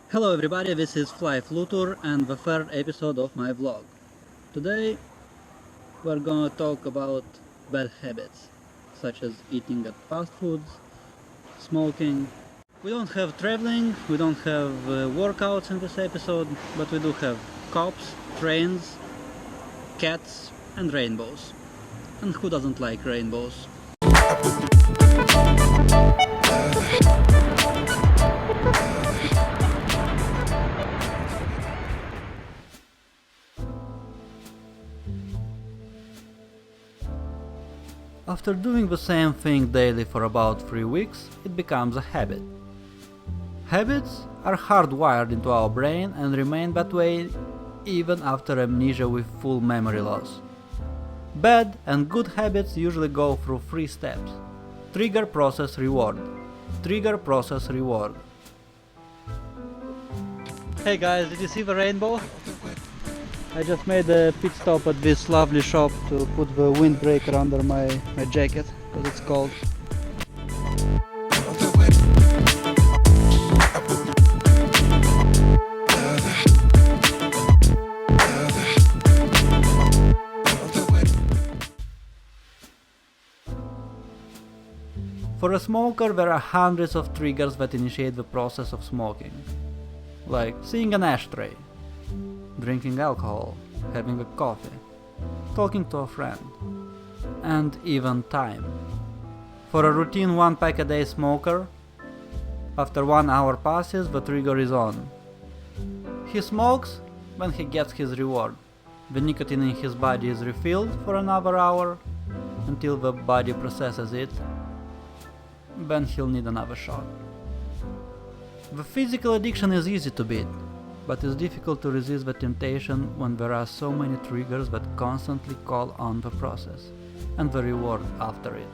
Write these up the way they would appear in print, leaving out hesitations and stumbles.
Hello everybody, this is FlyFlutur and the third episode of my vlog. Today we're gonna talk about bad habits, such as eating at fast foods, smoking. We don't have traveling, we don't have workouts in this episode, but we do have cops, trains, cats and rainbows. And who doesn't like rainbows? After doing the same thing daily for about 3 weeks, it becomes a habit. Habits are hardwired into our brain and remain that way even after amnesia with full memory loss. Bad and good habits usually go through 3 steps. Trigger, process, reward. Trigger, process, reward. Hey guys, did you see the rainbow? I just made a pit stop at this lovely shop to put the windbreaker under my jacket because it's cold. For a smoker, there are hundreds of triggers that initiate the process of smoking, like seeing an ashtray, drinking alcohol, having a coffee, talking to a friend, and even time. For a routine 1 pack a day smoker, after 1 hour passes, the trigger is on. He smokes when he gets his reward. The nicotine in his body is refilled for another hour until the body processes it. Then he'll need another shot. The physical addiction is easy to beat, but it's difficult to resist the temptation when there are so many triggers that constantly call on the process and the reward after it.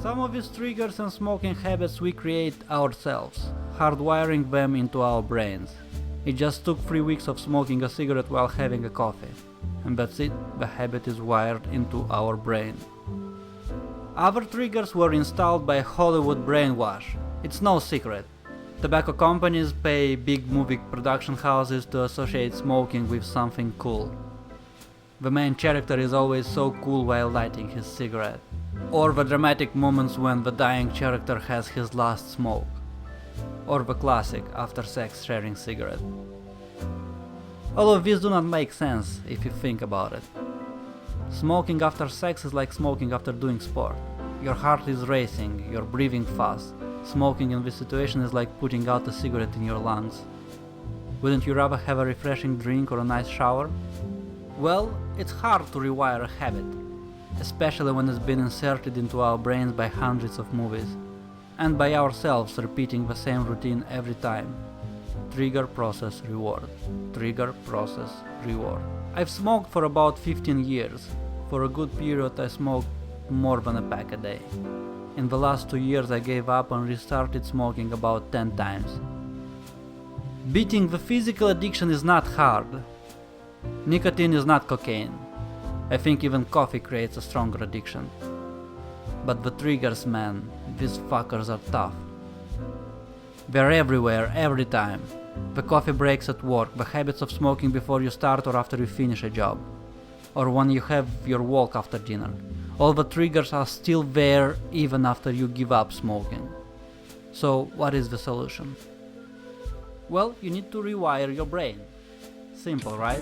Some of these triggers and smoking habits we create ourselves, hardwiring them into our brains. It just took 3 weeks of smoking a cigarette while having a coffee, and that's it, the habit is wired into our brain. Other triggers were installed by Hollywood brainwash. It's no secret. Tobacco companies pay big movie production houses to associate smoking with something cool. The main character is always so cool while lighting his cigarette. Or the dramatic moments when the dying character has his last smoke. Or the classic after sex sharing cigarette. All of these do not make sense if you think about it. Smoking after sex is like smoking after doing sport. Your heart is racing, you're breathing fast. Smoking in this situation is like putting out a cigarette in your lungs. Wouldn't you rather have a refreshing drink or a nice shower? Well, it's hard to rewire a habit, especially when it's been inserted into our brains by hundreds of movies, and by ourselves repeating the same routine every time. Trigger, process, reward. Trigger, process, reward. I've smoked for about 15 years. For a good period I smoked more than a pack a day. In the last 2 years I gave up and restarted smoking about 10 times. Beating the physical addiction is not hard. Nicotine is not cocaine. I think even coffee creates a stronger addiction. But the triggers, man, these fuckers are tough. They're everywhere, every time. The coffee breaks at work, the habits of smoking before you start or after you finish a job, or when you have your walk after dinner. All the triggers are still there even after you give up smoking. So what is the solution? Well, you need to rewire your brain. Simple, right?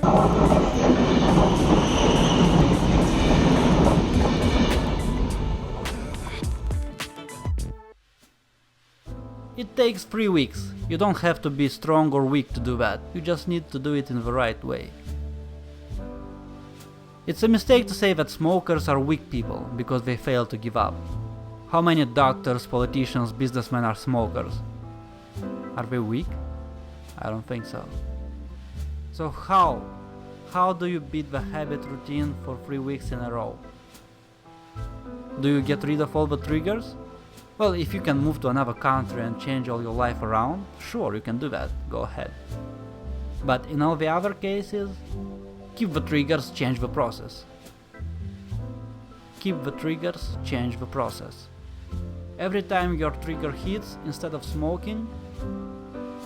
It takes 3 weeks. You don't have to be strong or weak to do that. You just need to do it in the right way. It's a mistake to say that smokers are weak people because they fail to give up. How many doctors, politicians, businessmen are smokers? Are they weak? I don't think so. So how do you beat the habit routine for 3 weeks in a row? Do you get rid of all the triggers? Well, if you can move to another country and change all your life around, sure, you can do that, go ahead. But in all the other cases, keep the triggers, change the process. Keep the triggers, change the process. Every time your trigger hits, instead of smoking,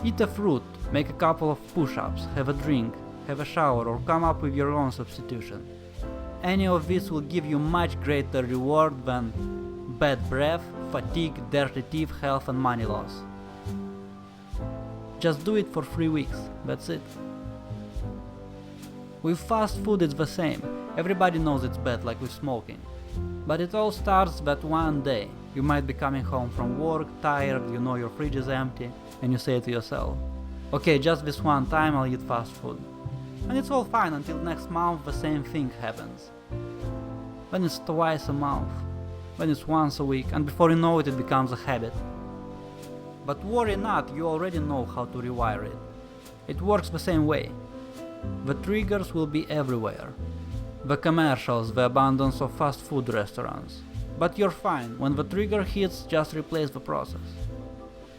eat a fruit, make a couple of push-ups, have a drink, have a shower, or come up with your own substitution. Any of this will give you much greater reward than bad breath, fatigue, dirty teeth, health and money loss. Just do it for 3 weeks, that's it. With fast food it's the same. Everybody knows it's bad, like with smoking. But it all starts that one day. You might be coming home from work, tired, you know your fridge is empty, and you say to yourself, okay, just this one time I'll eat fast food. And it's all fine until next month the same thing happens. Then it's twice a month. Then it's once a week, and before you know it, it becomes a habit. But worry not, you already know how to rewire it. It works the same way. The triggers will be everywhere. The commercials, the abundance of fast food restaurants. But you're fine, when the trigger hits, just replace the process.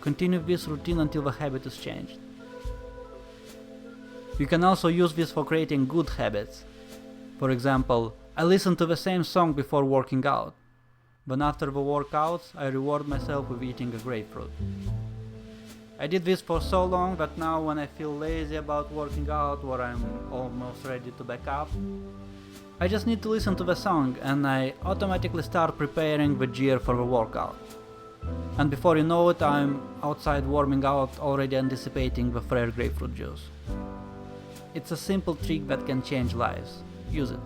Continue this routine until the habit is changed. You can also use this for creating good habits. For example, I listen to the same song before working out. Then after the workouts, I reward myself with eating a grapefruit. I did this for so long that now when I feel lazy about working out or I'm almost ready to back up, I just need to listen to the song and I automatically start preparing the gear for the workout. And before you know it, I'm outside warming out, already anticipating the fresh grapefruit juice. It's a simple trick that can change lives. Use it.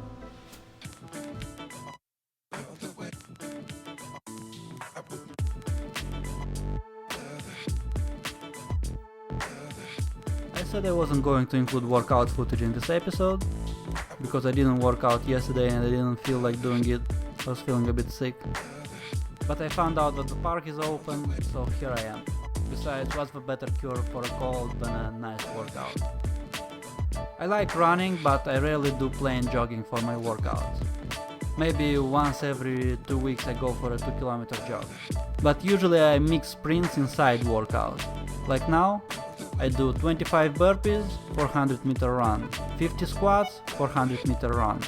I said I wasn't going to include workout footage in this episode, because I didn't work out yesterday and I didn't feel like doing it. I was feeling a bit sick. But I found out that the park is open, so here I am. Besides, what's the better cure for a cold than a nice workout? I like running, but I rarely do plain jogging for my workouts. Maybe once every 2 weeks I go for a 2-kilometer jog. But usually I mix sprints inside workouts. Like now, I do 25 burpees, 400-meter run, 50 squats, 400-meter run,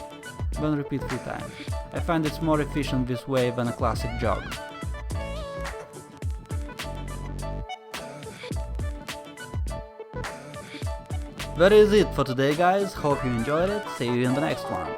then repeat 3 times. I find it's more efficient this way than a classic jog. That is it for today, guys. Hope you enjoyed it. See you in the next one.